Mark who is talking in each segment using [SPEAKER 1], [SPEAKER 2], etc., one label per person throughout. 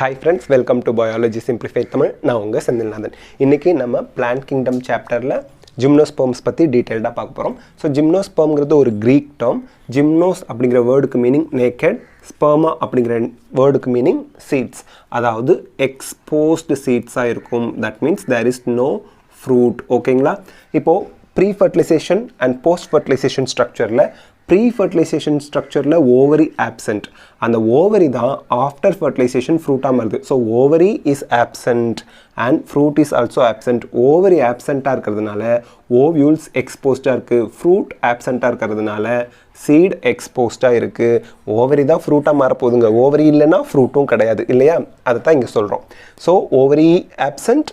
[SPEAKER 1] Hi friends, welcome to Biology Simplified Tamil. நான் உங்க செந்தில்நாதன். இன்னைக்கு நம்ம Plant Kingdom chapterல Gymnosperms பத்தி டீடைலா பார்க்க போறோம். So Gymnospermங்கிறது ஒரு Greek term. Gymnos அப்படிங்கிற வேர்டுக்கு மீனிங் naked, sperma அப்படிங்கிற வேர்டுக்கு மீனிங் seeds. அதாவது exposed seeds-ஆ இருக்கும். That means there is no fruit. ஓகேங்களா? இப்போ pre-fertilization and post-fertilization structure-ல pre-fertilization structure-ல ovary absent. அந்த ovary தான் after fertilization fruit-ஆ மாறுது. So ovary is absent and fruit is also absent. ovary absent-ஆ இருக்கிறதுனால ovules exposed-ஆ இருக்கு. fruit absent-ஆ இருக்கிறதுனால seed exposed-ஆ இருக்கு. ovary தான் fruit-ஆ மாறப்போகுதுங்க. ovary இல்லைன்னா fruit-ம் கிடையாது இல்லையா? அதை தான் இங்கே சொல்கிறோம். So ovary absent,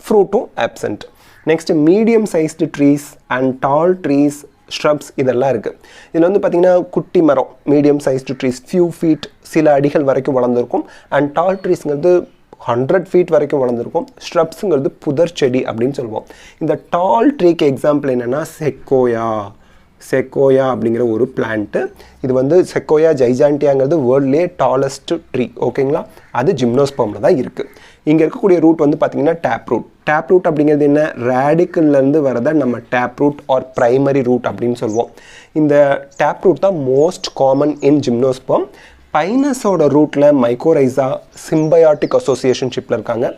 [SPEAKER 1] fruit-ம் absent. Next, medium sized trees and tall trees, shrubs இதெல்லாம் இருக்குது. இதில் வந்து பார்த்திங்கன்னா குட்டி மரம் medium sized trees few feet சில அடிகள் வரைக்கும் வளர்ந்துருக்கும். அண்ட் டால் ட்ரீஸுங்கிறது 100 ஃபீட் வரைக்கும் வளர்ந்துருக்கும். ஸ்ட்ரப்ஸுங்கிறது புதர் செடி அப்படின்னு சொல்லுவோம். இந்த டால் ட்ரீக்கு எக்ஸாம்பிள் என்னென்னா செக்கோயா அப்படிங்கிற ஒரு பிளான்ட்டு. இது வந்து செக்கோயா ஜைஜாண்டியாங்கிறது வேர்ல்ட்லேயே டாலஸ்ட் ட்ரீ. ஓகேங்களா? அது ஜிம்னோஸ்பர்மில் தான் இருக்குது. இங்கே இருக்கக்கூடிய ரூட் வந்து பார்த்திங்கன்னா டேப் ரூட் அப்படிங்கிறது என்ன? ரேடிக்கல்லேருந்து வரதை நம்ம tap root or primary root அப்படின்னு சொல்லுவோம். இந்த டேப் ரூட் தான் மோஸ்ட் காமன் இன் ஜிம்னோஸ்பர்ம். பைனஸோட ரூட்டில் மைக்கோரைசா சிம்பயாட்டிக் அசோசியேஷன்ஷிப்பில் இருக்காங்க.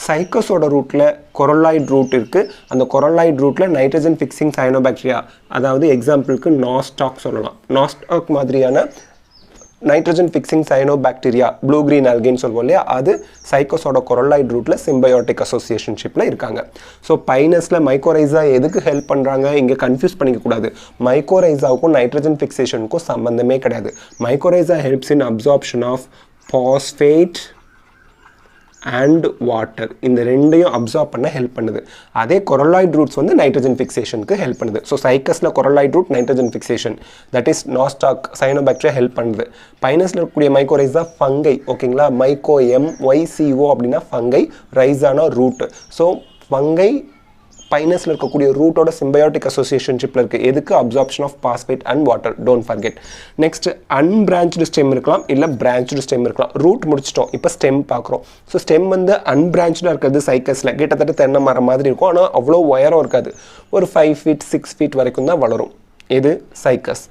[SPEAKER 1] சைக்கஸோட ரூட்டில் கொரலாய்ட் ரூட் இருக்குது. அந்த கொரலாய்ட் ரூட்டில் நைட்ரஜன் ஃபிக்ஸிங் சைனோபாக்டீரியா, அதாவது எக்ஸாம்பிளுக்கு நாஸ்டாக் சொல்லலாம். நாஸ்டாக் மாதிரியான nitrogen fixing cyanobacteria blue green ஆல்கேன்னு சொல்லுவோம் இல்லையா, அது சைக்கஸோட கொரலாய்ட் ரூட்டில் சிம்பயோட்டிக் அசோசியேஷன்ஷிப்பில் இருக்காங்க. ஸோ பைனஸில் மைக்கோரைசா எதுக்கு ஹெல்ப் பண்ணுறாங்க இங்கே கன்ஃபியூஸ் பண்ணிக்கக்கூடாது. மைக்கோரைசாவுக்கும் நைட்ரஜன் ஃபிக்ஸேஷனுக்கும் சம்மந்தமே கிடையாது. Mycorrhiza helps in absorption of phosphate and water. இந்த ரெண்டையும் அப்சார்ப் பண்ண ஹெல்ப் பண்ணுது. அதே கொரலாய்ட் ரூட்ஸ் வந்து நைட்ரஜன் ஃபிக்ஸேஷனுக்கு ஹெல்ப் பண்ணுது. ஸோ சைக்கஸில் coralloid root nitrogen fixation, that is Nostoc cyanobacteria help பண்ணுது. பைனஸில் இருக்கக்கூடிய மைக்கோரைசா ஃபங்கை. ஓகேங்களா? மைக்கோ MYCO அப்படின்னா ஃபங்கை, ரைஸானா ரூட். ஸோ ஃபங்கை பைனஸில் இருக்கக்கூடிய ரூட்டோட சிம்பயோட்டிக் அசோசியேஷன்ஷிப்பில் இருக்குது. எதுக்கு? Absorption of phosphate and water. Don't forget. Next, unbranched stem இருக்கலாம், இல்லை பிரான்ச்டு ஸ்டெம் இருக்கலாம். ரூட் முடிச்சிட்டோம், இப்போ ஸ்டெம் பார்க்குறோம். ஸோ ஸ்டெம் வந்து அன்பிரான்ச்சாக இருக்கிறது சைக்கஸில் கிட்டத்தட்ட தென்னை மரம் மாதிரி இருக்கும். ஆனால் அவ்வளோ உயரம் இருக்காது. ஒரு 5 ஃபீட் 6 ஃபீட் வரைக்கும் தான் வளரும். இது சைக்கஸ்.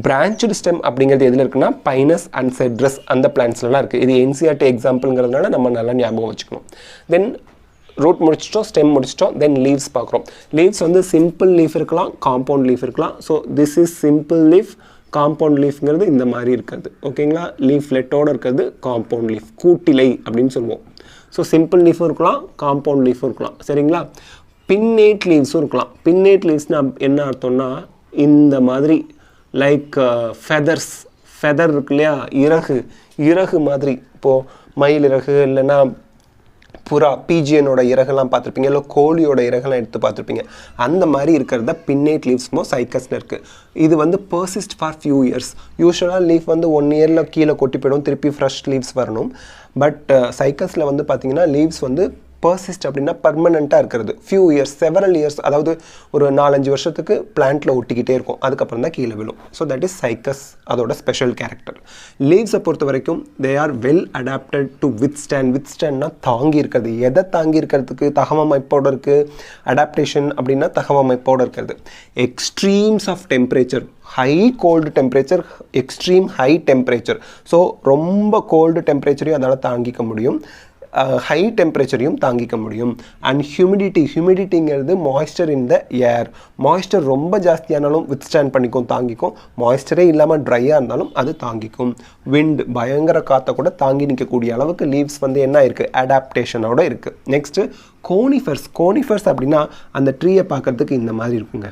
[SPEAKER 1] பிரான்ச்டு ஸ்டெம் அப்படிங்கிறது எதில் இருக்குன்னா பைனஸ் அண்ட் செட்ரஸ் அந்த பிளான்ஸ்லாம் இருக்குது. இது NCERT எக்ஸாம்பிள்ங்கிறதுனால நம்ம நல்லா ஞாபகம் வச்சுக்கணும். தென் ரூட் முடிச்சிட்டோம், ஸ்டெம் முடிச்சிட்டோம். தென் லீவ்ஸ் பார்க்குறோம். லீவ்ஸ் வந்து சிம்பிள் லீஃப் இருக்கலாம், காம்பவுண்ட் லீஃப் இருக்கலாம். So this is simple leaf. Compound லீஃப்ங்கிறது இந்த மாதிரி இருக்கிறது. ஓகேங்களா? லீஃப்லெட்டோடு இருக்கிறது காம்பவுண்ட் லீஃப், கூட்டிலை அப்படின்னு சொல்லுவோம். ஸோ சிம்பிள் லீஃபும் இருக்கலாம், காம்பவுண்ட் லீஃபும் இருக்கலாம். சரிங்களா? பின்னேட் லீவ்ஸும் இருக்கலாம். பின்னேட் லீவ்ஸ்னால் என்ன அர்த்தம்னா இந்த மாதிரி லைக் ஃபெதர் இருக்கு இல்லையா, இறகு மாதிரி. இப்போது மயில் இறகு இல்லைன்னா புறா பிஜியனோட இறகெல்லாம் பார்த்துருப்பீங்க, இல்லை கோழியோட இறகெல்லாம் எடுத்து பார்த்துருப்பீங்க. அந்த மாதிரி இருக்கிறத பின்னேட் லீவ்ஸ்மோ சைக்கஸில் இருக்குது. இது வந்து பர்சிஸ்ட் ஃபார் ஃபியூ இயர்ஸ். யூஸ்வலாக லீஃப் வந்து 1 இயரில் கீழே கொட்டி போயிடும், திருப்பி ஃப்ரெஷ் லீவ்ஸ் வரணும். பட் சைக்கஸில் வந்து பார்த்திங்கன்னா லீவ்ஸ் வந்து பர்சிஸ்ட் அப்படின்னா பர்மனெண்ட்டாக இருக்கிறது. ஃபியூ இயர்ஸ், செவரல் இயர்ஸ், அதாவது ஒரு 4-5 வருஷத்துக்கு பிளான்ட்டில் ஒட்டிக்கிட்டே இருக்கும். அதுக்கப்புறம் தான் கீழே விழும். ஸோ தட் இஸ் சைக்கஸ், அதோட ஸ்பெஷல் கேரக்டர். லீவ்ஸை பொறுத்த வரைக்கும் they are well adapted to வித்ஸ்டாண்ட்னா தாங்கி இருக்கிறது. எதை தாங்கி இருக்கிறதுக்கு? தகவமைப்போடு இருக்குது. அடாப்டேஷன் அப்படின்னா தகவமைப்போடு இருக்கிறது. Extremes of temperature, high cold temperature, extreme high temperature. So ரொம்ப கோல்டு டெம்பரேச்சரையும் அதால் தாங்கிக்க முடியும், ஹை டெம்பரேச்சரையும் தாங்கிக்க முடியும். அண்ட் ஹியூமிடிட்டிங்கிறது moisture in the air. Moisture ரொம்ப ஜாஸ்தியானாலும் வித்ஸ்டாண்ட் பண்ணிக்கும், தாங்கிக்கும். மாய்ஸ்டரே இல்லாமல் ட்ரையாக இருந்தாலும் அது தாங்கிக்கும். விண்ட், பயங்கர காற்றை கூட தாங்கி நிற்கக்கூடிய அளவுக்கு லீவ்ஸ் வந்து என்ன இருக்குது? அடாப்டேஷனோட இருக்குது. நெக்ஸ்ட்டு கோனிஃபர்ஸ் அப்படின்னா அந்த ட்ரீயை பார்க்குறதுக்கு இந்த மாதிரி இருக்குங்க.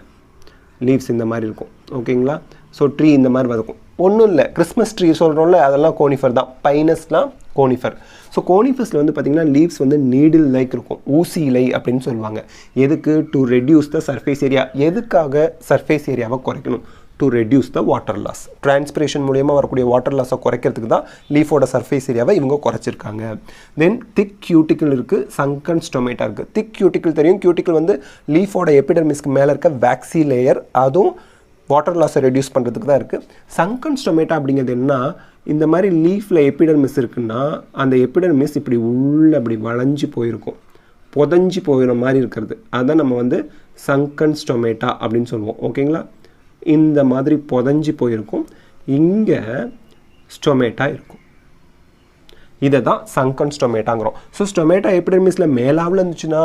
[SPEAKER 1] லீவ்ஸ் இந்த மாதிரி இருக்கும். ஓகேங்களா? ஸோ ட்ரீ இந்த மாதிரி இருக்கும். ஒன்றும் இல்லை, கிறிஸ்மஸ் ட்ரீ சொல்கிறோம்ல, அதெல்லாம் கோனிஃபர் தான். பைனஸ்லாம் கோனிஃபர். ஸோ கோனிஃபர்ஸில் வந்து பார்த்திங்கன்னா லீவ்ஸ் வந்து நீடில் லைக் இருக்கும், ஊசி இலை அப்படின்னு சொல்லுவாங்க. எதுக்கு? To reduce the surface area. எதுக்காக சர்ஃபேஸ் ஏரியாவை குறைக்கணும்? To reduce the water loss. Transpiration மூலியமாக வரக்கூடிய வாட்டர் லாஸை குறைக்கிறதுக்கு தான் லீஃபோட சர்ஃபேஸ் ஏரியாவை இவங்க குறைச்சிருக்காங்க. தென் திக் கியூட்டிக்கல் இருக்குது, சங்கன் ஸ்டொமேட்டா இருக்குது. திக் கியூட்டிக்கல் தெரியும். கியூட்டிக்கல் வந்து லீஃபோட எபிடர்மிஸ்க்கு மேலே இருக்க வேக்சி லேயர், அதுவும் வாட்டர் லாஸை ரெடியூஸ் பண்ணுறதுக்கு தான் இருக்குது. சங்கன் ஸ்டொமேட்டா அப்படிங்கிறது என்ன? இந்த மாதிரி லீஃபில் எபிடர்மிஸ் இருக்குன்னா அந்த எபிடர்மிஸ் இப்படி உள்ள அப்படி வளைஞ்சு போயிருக்கும், புதஞ்சி போகிற மாதிரி இருக்கிறது, அதுதான் நம்ம வந்து சங்கன் ஸ்டொமேட்டா அப்படின்னு சொல்லுவோம். ஓகேங்களா, இந்த மாதிரி புதஞ்சி போயிருக்கும், இங்கே ஸ்டொமேட்டா இருக்கும். இதை தான் சங்கன் ஸ்டொமேட்டாங்கிறோம். ஸோ ஸ்டொமேட்டா எபிடர்மிஸில் மேலாவில் இருந்துச்சுன்னா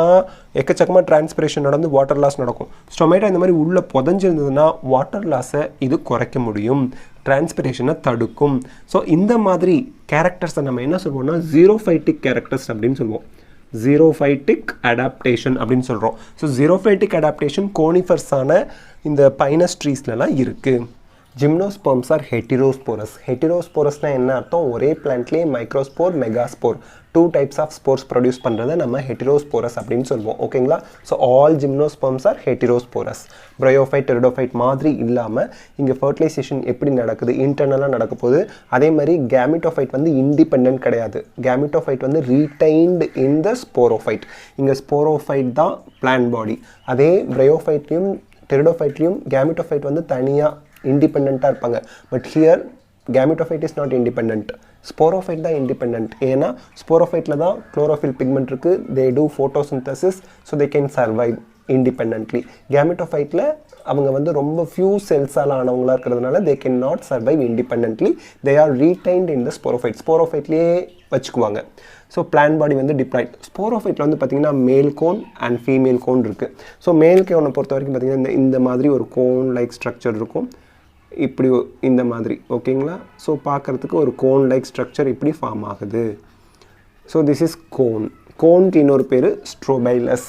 [SPEAKER 1] எக்கச்சக்கமாக டிரான்ஸ்பிரேஷன் நடந்து வாட்டர் லாஸ் நடக்கும். ஸ்டொமேட்டா இந்த மாதிரி உள்ளே புதஞ்சிருந்ததுன்னா வாட்டர் லாஸை இது குறைக்க முடியும், டிரான்ஸ்பிரேஷனை தடுக்கும். ஸோ இந்த மாதிரி கேரக்டர்ஸை நம்ம என்ன சொல்லுவோம்னா ஜீரோஃபைட்டிக் கேரக்டர்ஸ் அப்படின்னு சொல்லுவோம். ஜீரோஃபைட்டிக் அடாப்டேஷன் அப்படின்னு சொல்கிறோம். ஸோ ஜீரோஃபைட்டிக் அடாப்டேஷன் கோனிஃபர்ஸான இந்த பைனஸ் ட்ரீஸ்லலாம் இருக்குது. ஜிம்னோஸ்பர்ம்ஸ் ஆர் ஹெட்டிரோஸ்போரஸ். ஹெட்டிரோஸ்போரஸ்னால் என்ன அர்த்தம்? ஒரே பிளான்ட்லேயே microspore, megaspore, 2 types of spores produce பண்ணுறதை நம்ம ஹெட்டிரோஸ்போரஸ் அப்படின்னு சொல்லுவோம். ஓகேங்களா, so all gymnosperms are heterosporous. Bryophyte, pteridophyte மாதிரி இல்லாமல் இங்கே ஃபர்டிலைசேஷன் எப்படி நடக்குது, இன்டர்னலாக நடக்க போகுது. அதே மாதிரி கேமிட்டோஃபைட் வந்து இண்டிபெண்ட் கிடையாது, கேமிட்டோஃபைட் வந்து ரீடைன்டு இன் த ஸ்போரோஃபைட். இங்கே ஸ்போரோஃபைட் தான் பிளான்ட் பாடி. அதே ப்ரையோஃபைட்லையும் டெரிடோஃபைட்லையும் கேமிட்டோஃபைட் வந்து தனியாக இண்டிபெண்ட்டாக இருப்பாங்க. But here gametophyte is not independent, sporophyte தான் இண்டிபெண்ட். ஏன்னா ஸ்போரோஃபைட்டில் தான் குளோரோஃபில் பிக்மெண்ட் இருக்குது, they do photosynthesis, so they can survive independently. கேமிட்டோஃபைட்டில் அவங்க வந்து ரொம்ப ஃபியூ செல்ஸால் ஆனவங்களாக இருக்கிறதுனால they can not survive independently, they are retained in the sporophyte. ஸ்போரோஃபைட்லேயே வச்சுக்குவாங்க. ஸோ பிளான் பாடி வந்து டிப்ளாய்ட். ஸ்போரோஃபைட்டில் வந்து பார்த்திங்கன்னா மேல் கோன் அண்ட் ஃபீமேல் கோன் இருக்குது. ஸோ மேல் கோனை பொறுத்த வரைக்கும் பார்த்திங்கன்னா இந்த மாதிரி ஒரு கோன் லைக் ஸ்ட்ரக்சர் இருக்கும், இப்படி இந்த மாதிரி. ஓகேங்களா, ஸோ பார்க்குறதுக்கு ஒரு கோன் லைக் ஸ்ட்ரக்சர் இப்படி ஃபார்ம் ஆகுது. So this is cone. கோனுக்கு இன்னொரு பேர் ஸ்ட்ரோபைலஸ்,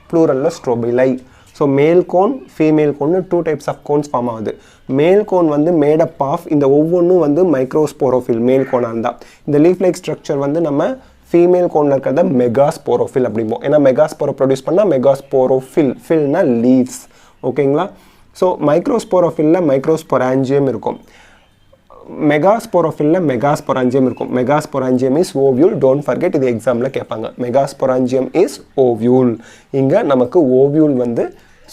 [SPEAKER 1] ப்ளூரலில் strobili. So male cone, female கோன்னு 2 டைப்ஸ் ஆஃப் கோன்ஸ் ஃபார்ம் ஆகுது. மேல் கோன் வந்து மேடப் ஆஃப் இந்த ஒவ்வொன்றும் வந்து மைக்ரோஸ்போரோஃபில் மேல் கோனாக இருந்தால். இந்த லீஃப் லைக் ஸ்ட்ரக்சர் வந்து நம்ம ஃபீமேல் கோனில் இருக்கிறத மெகாஸ்போரோஃபில் அப்படிம்போம். ஏன்னா மெகாஸ்போரோ ப்ரொடியூஸ் பண்ணால் மெகாஸ்போரோஃபில், ஃபில்னா லீவ்ஸ். ஓகேங்களா, ஸோ மைக்ரோஸ்போரோஃபில்ல மைக்ரோஸ்பொராஞ்சியம் இருக்கும், மெகாஸ்போரோஃபில்ல மெகாஸ்பொராஞ்சியம் இருக்கும். Megasporangium is ovule, don't forget, இது எக்ஸாமில் கேட்பாங்க. Megasporangium is ovule. இங்கே நமக்கு ஓவியூல் வந்து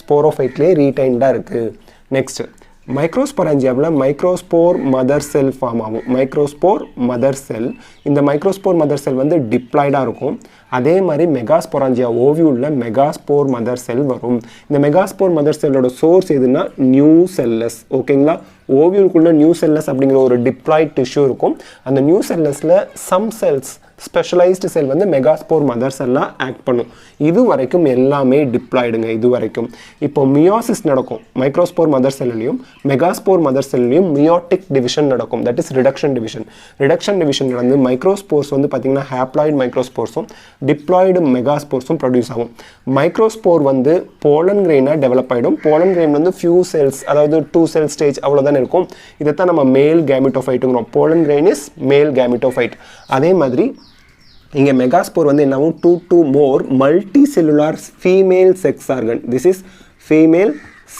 [SPEAKER 1] ஸ்போரோஃபைட்லேயே ரீடைன்டாக இருக்குது. நெக்ஸ்ட்டு மைக்ரோஸ்பொராஞ்சியாவில் மைக்ரோஸ்போர் மதர் செல் ஃபார்ம் ஆகும். மைக்ரோஸ்போர் மதர் செல், இந்த மைக்ரோஸ்போர் மதர் செல் வந்து டிப்ளாய்டாக இருக்கும். அதே மாதிரி மெகாஸ்பொராஞ்சியா ஓவியூலில் மெகாஸ்போர் மதர் செல் வரும். இந்த மெகாஸ்போர் மதர் செல்லோட சோர்ஸ் எதுனா நியூ செல்லஸ். ஓகேங்களா, ஓவியூலுக்குள்ளே நியூ செல்லஸ் அப்படிங்கிற ஒரு டிப்ளாய்ட் டிஷ்யூ இருக்கும். அந்த நியூ செல்லஸில் சம் செல்ஸ், ஸ்பெஷலைஸ்டு செல் வந்து மெகாஸ்போர் மதர் செல்லாக ஆக்ட் பண்ணும். இது வரைக்கும் எல்லாமே டிப்ளாய்டுங்க. இது வரைக்கும் இப்போ மியோசிஸ் நடக்கும் மைக்ரோஸ்போர் மதர் செல்லையும் மெகாஸ்போர் மதர் செல்லையும் மியோட்டிக் டிவிஷன் நடக்கும், that is reduction division. Reduction division நடந்து மைக்ரோஸ்போர்ஸ் வந்து பார்த்திங்கன்னா ஹேப்ளாய்டு மைக்ரோஸ்போர்ஸும் டிப்ளாய்டு மெகாஸ்போர்ஸும் ப்ரொடியூஸ் ஆகும். மைக்ரோஸ்போர் வந்து போலன் கிரெயினாக டெவலப் ஆகிடும். போலன் கிரெயின் வந்து ஃபியூ செல்ஸ், அதாவது 2 செல் ஸ்டேஜ் அவ்வளோதான் இருக்கும். இதைத்தான் நம்ம மேல் கேமிட்டோஃபைட்டுங்கிறோம். Pollen grain is male gametophyte. அதே மாதிரி இங்கே மெகாஸ்போர் வந்து என்னவும் 2 to more multicellular female sex organ. This is female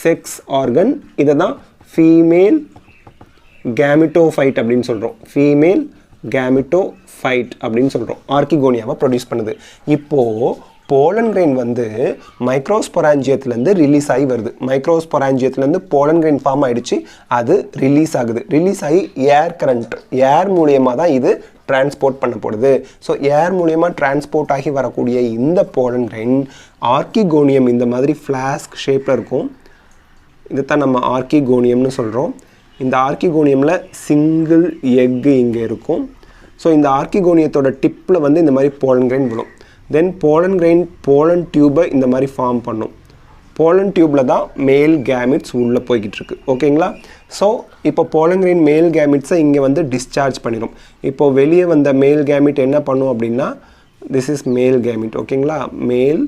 [SPEAKER 1] sex organ. இதை தான் ஃபீமேல் கேமிட்டோஃபைட் அப்படின்னு சொல்கிறோம். ஃபீமேல் கேமிட்டோஃபைட் அப்படின்னு சொல்கிறோம். ஆர்கிகோனியாவை ப்ரொடியூஸ் பண்ணுது. இப்போது போலன் கிரெயின் வந்து மைக்ரோஸ்பொராஞ்சியத்துலேருந்து ரிலீஸ் ஆகி வருது. மைக்ரோஸ்பொராஞ்சியத்துலேருந்து போலன் கிரெயின் ஃபார்ம் ஆகிடுச்சு, அது ரிலீஸ் ஆகுது. ரிலீஸ் ஆகி ஏர் கரண்ட், ஏர் மூலியமாக தான் இது டிரான்ஸ்போர்ட் பண்ணப்படுது. ஸோ ஏர் மூலியமாக டிரான்ஸ்போர்ட் ஆகி வரக்கூடிய இந்த போலன் கிரெயின் ஆர்கிகோனியம் இந்த மாதிரி ஃப்ளாஸ்க் ஷேப்பில் இருக்கும். இதைத்தான் நம்ம ஆர்கிகோனியம்னு சொல்கிறோம். இந்த ஆர்கிகோனியமில் சிங்கிள் எக்கு இங்கே இருக்கும். ஸோ இந்த ஆர்கிகோனியத்தோட டிப்பில் வந்து இந்த மாதிரி போலன் கிரெயின் விடும். தென் போலன் கிரெயின் போலன் டியூபை இந்த மாதிரி ஃபார்ம் பண்ணும். போலன் டியூப்பில் தான் மேல் கேமிட்ஸ் உள்ளே போய்கிட்டு இருக்கு. ஓகேங்களா, ஸோ இப்போ போலன் கிரெயின் மேல் கேமிட்ஸை இங்கே வந்து டிஸ்சார்ஜ் பண்ணிடும். இப்போ வெளியே வந்த மேல் கேமிட் என்ன பண்ணும் அப்படின்னா, திஸ் இஸ் மேல் கேமிட். ஓகேங்களா, மேல்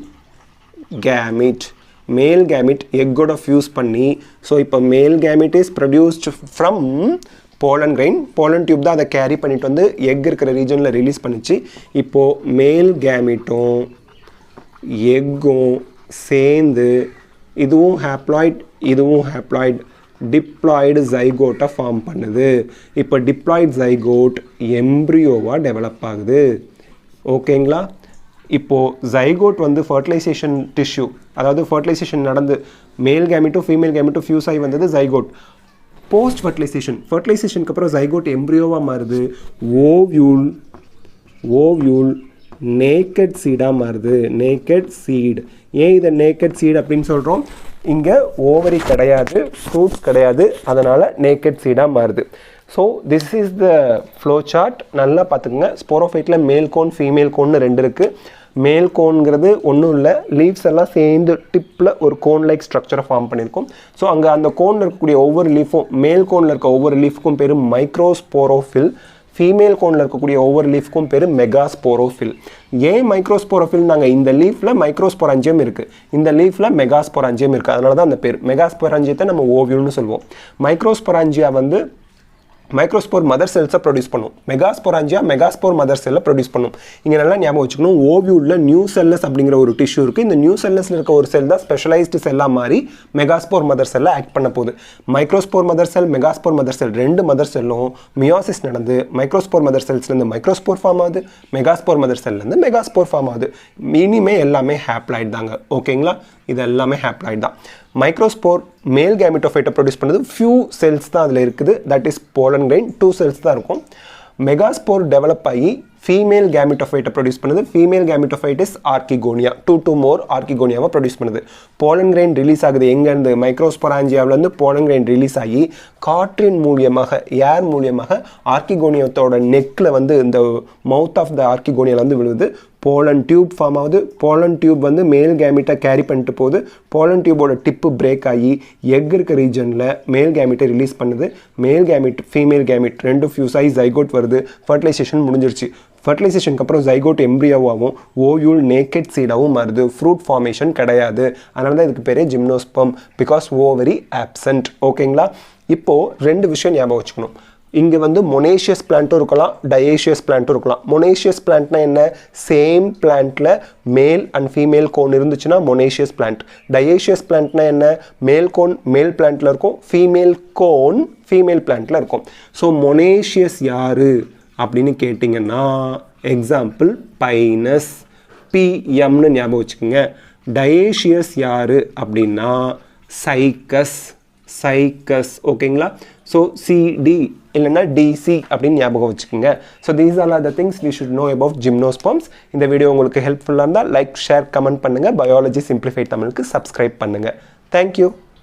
[SPEAKER 1] கேமிட், மேல் கேமிட் எக்கோட ஃபியூஸ் பண்ணி, ஸோ இப்போ male gamete is produced from pollen grain. Pollen tube தான் அதை கேரி பண்ணிட்டு வந்து எக் இருக்கிற ரீஜனில் ரிலீஸ் பண்ணிச்சு. இப்போது மேல் கேமிட்டும் எக்கும் சேர்ந்து இதுவும் ஹேப்ளாய்ட் இதுவும் ஹேப்ளாய்ட் டிப்ளாய்டு ஜைகோட்டை ஃபார்ம் பண்ணுது. இப்போ டிப்ளாய்டு ஜைகோட் எம்ப்ரியோவாக டெவலப் ஆகுது. ஓகேங்களா, இப்போது ஜைகோட் வந்து ஃபர்டிலைசேஷன் டிஷ்யூ, அதாவது ஃபர்டிலைசேஷன் நடந்து மேல் கேமிட்டும் ஃபீமேல் கேமிட்டும் ஃபியூஸ் ஆகி வந்தது ஜைகோட். போஸ்ட் ஃபர்டிலைசேஷனுக்கு அப்புறம் ஜைகோட் எம்ப்ரியோவாக மாறுது, ஓவியூல் நேக்கட் சீடாக மாறுது, நேக்கட் சீட். ஏன் இதை நேக்கட் சீட் அப்படின்னு சொல்கிறோம்? இங்கே ஓவரி கிடையாது, ஃப்ரூட்ஸ் கிடையாது, அதனால் நேக்கட் சீடாக மாறுது. So this is the flow chart. நல்லா பார்த்துக்குங்க. ஸ்போரோஃபைட்டில் மேல் கோன் ஃபீமேல் கோன்னு 2 இருக்குது. மேல் கோன்கிறது ஒன்றும் இல்லை, லீவ்ஸ் எல்லாம் சேர்ந்து டிப்பில் ஒரு கோன் லைக் ஸ்ட்ரக்சரை ஃபார்ம் பண்ணியிருக்கும். ஸோ அங்கே அந்த கோனில் இருக்கக்கூடிய ஒவ்வொரு லீஃபும், மேல் கோனில் இருக்க ஒவ்வொரு லீஃப்க்கும் பேர் மைக்ரோஸ்போரோஃபில், ஃபீமேல் கோனில் இருக்கக்கூடிய ஒவ்வொரு லீஃப்க்கும் பேர் மெகாஸ்போரோஃபில். ஏன் மைக்ரோஸ்போரோஃபில்? நாங்கள் இந்த லீஃபில் மைக்ரோஸ்போராஞ்சியம் இருக்குது, இந்த லீஃபில் மெகாஸ்போராஞ்சியம் இருக்குது, அதனால தான் அந்த பேர். மெகாஸ்போராஞ்சியத்தை நம்ம ஓவியூல்னு சொல்லுவோம். மைக்ரோஸ்போராஞ்சியா வந்து மைக்ரோஸ்போர் மதர் செல்ஸை ப்ரொடியூஸ் பண்ணும், மெகாஸ்போராஞ்சியா மெகாஸ்போர் மதர் செல்லை ப்ரொடியூஸ் பண்ணும். இங்கே நல்லா ஞாபகம் வச்சுக்கணும், ஓவியூலில் நியூ செல்லஸ் அப்படிங்கிற ஒரு டிஷ்யூ இருக்குது. இந்த நியூ செல்லஸில் இருக்க ஒரு செல் தான் ஸ்பெஷலைஸ்டு செல்லாக மாறி மெகாஸ்போர் மதர் செல்லை ஆக்ட் பண்ண போகுது. மைக்ரோஸ்போர் மதர் செல், மெகாஸ்போர் மதர் செல் 2 மதர் செல்லும் மியோசிஸ் நடந்து மைக்ரோஸ்போர் மதர் செல்ஸ்லேருந்து மைக்ரோஸ்போர் ஃபார்ம் ஆகுது, மெகாஸ்போர் மதர் செல்லேருந்து மெகாஸ்போர் ஃபார்ம் ஆகுது. இனிமே எல்லாமே ஹேப்ளாய்ட் தாங்க. ஓகேங்களா? இது எல்லாமே ஹேப்ளாய்ட் தான். மைக்ரோஸ்போர் மேல் கேமிட்டோஃபைட்டை ப்ரொடியூஸ் பண்ணுறது ஃபியூ செல்ஸ் தான் அதில் இருக்குது, that is pollen grain, 2 cells தான் இருக்கும். மெகாஸ்போர் டெவலப் ஆகி ஃபீமேல் கேமிட்டோஃபைட்டை ப்ரொடியூஸ் பண்ணுது. Female gametophyte is archegonia, 2 more ஆர்கிகோனியாவை ப்ரொடியூஸ் பண்ணுது. போலன் கிரெயின் ரிலீஸ் ஆகுது எங்கேருந்து? மைக்ரோஸ்போராஞ்சியாவிலேருந்து போலன் கிரெயின் ரிலீஸ் ஆகி காற்றின் மூலியமாக, ஏர் மூலியமாக ஆர்கிகோனியத்தோட நெக்கில் வந்து இந்த மவுத் ஆஃப் த ஆர்கிகோனியாவில் வந்து விழுது. போலன் டியூப் ஃபார்ம் ஆகுது. போலன் டியூப் வந்து மேல் கேமிட்டை கேரி பண்ணிட்டு போகுது. போலன் டியூபோட டிப்பு பிரேக் ஆகி எக் இருக்க ரீஜனில் மேல் கேமிட்டை ரிலீஸ் பண்ணுது. மேல் கேமிட் ஃபீமேல் கேமிட் 2 ஃபியூஸ் ஆகி ஜைகோட் வருது. ஃபர்டிலைசேஷன் முடிஞ்சிருச்சு. ஃபர்டிலைசேஷனுக்கு அப்புறம் ஜைகோட் எம்ப்ரியோவாகவும் ஓவியூல் நேக்கட் சீடாகவும் மாறுது. ஃப்ரூட் ஃபார்மேஷன் கிடையாது, அதனால தான் இதுக்கு பேரே ஜிம்னோஸ்பம், பிகாஸ் ஓவரி ஆப்சென்ட். ஓகேங்களா? இப்போது 2 விஷயம் ஞாபகம் வச்சுக்கணும். இங்கே வந்து மொனேஷியஸ் பிளான்ட்டும் இருக்கலாம், டயேஷியஸ் பிளான்ட்டும் இருக்கலாம். மொனேஷியஸ் பிளான்ட்னா என்ன? சேம் பிளான்ட்டில் மேல் அண்ட் ஃபீமேல் கோன் இருந்துச்சுன்னா மொனேஷியஸ் பிளான்ட். டயேஷியஸ் பிளான்ட்னா என்ன? மேல் கோன் மேல் பிளான்ட்டில் இருக்கும், ஃபீமேல் கோன் ஃபீமேல் பிளான்ட்டில் இருக்கும். ஸோ மொனேஷியஸ் யார் அப்படின்னு கேட்டிங்கன்னா எக்ஸாம்பிள் பைனஸ், பிஎம்னு ஞாபகம் வச்சுக்கோங்க. டயேஷியஸ் யார் அப்படின்னா சைக்கஸ். ஓகேங்களா? ஸோ சிடி இல்லைன்னா டிசி அப்படின்னு ஞாபகம் வச்சுக்கோங்க. So these are the things we should know about gymnosperms. இந்த வீடியோ உங்களுக்கு ஹெல்ப்ஃபுல்லாக இருந்தால் லைக், ஷேர், கமெண்ட் பண்ணுங்கள். பயாலஜி சிம்பிளிஃபைட் தமிழுக்கு சப்ஸ்கிரைப் பண்ணுங்கள். தேங்க்யூ.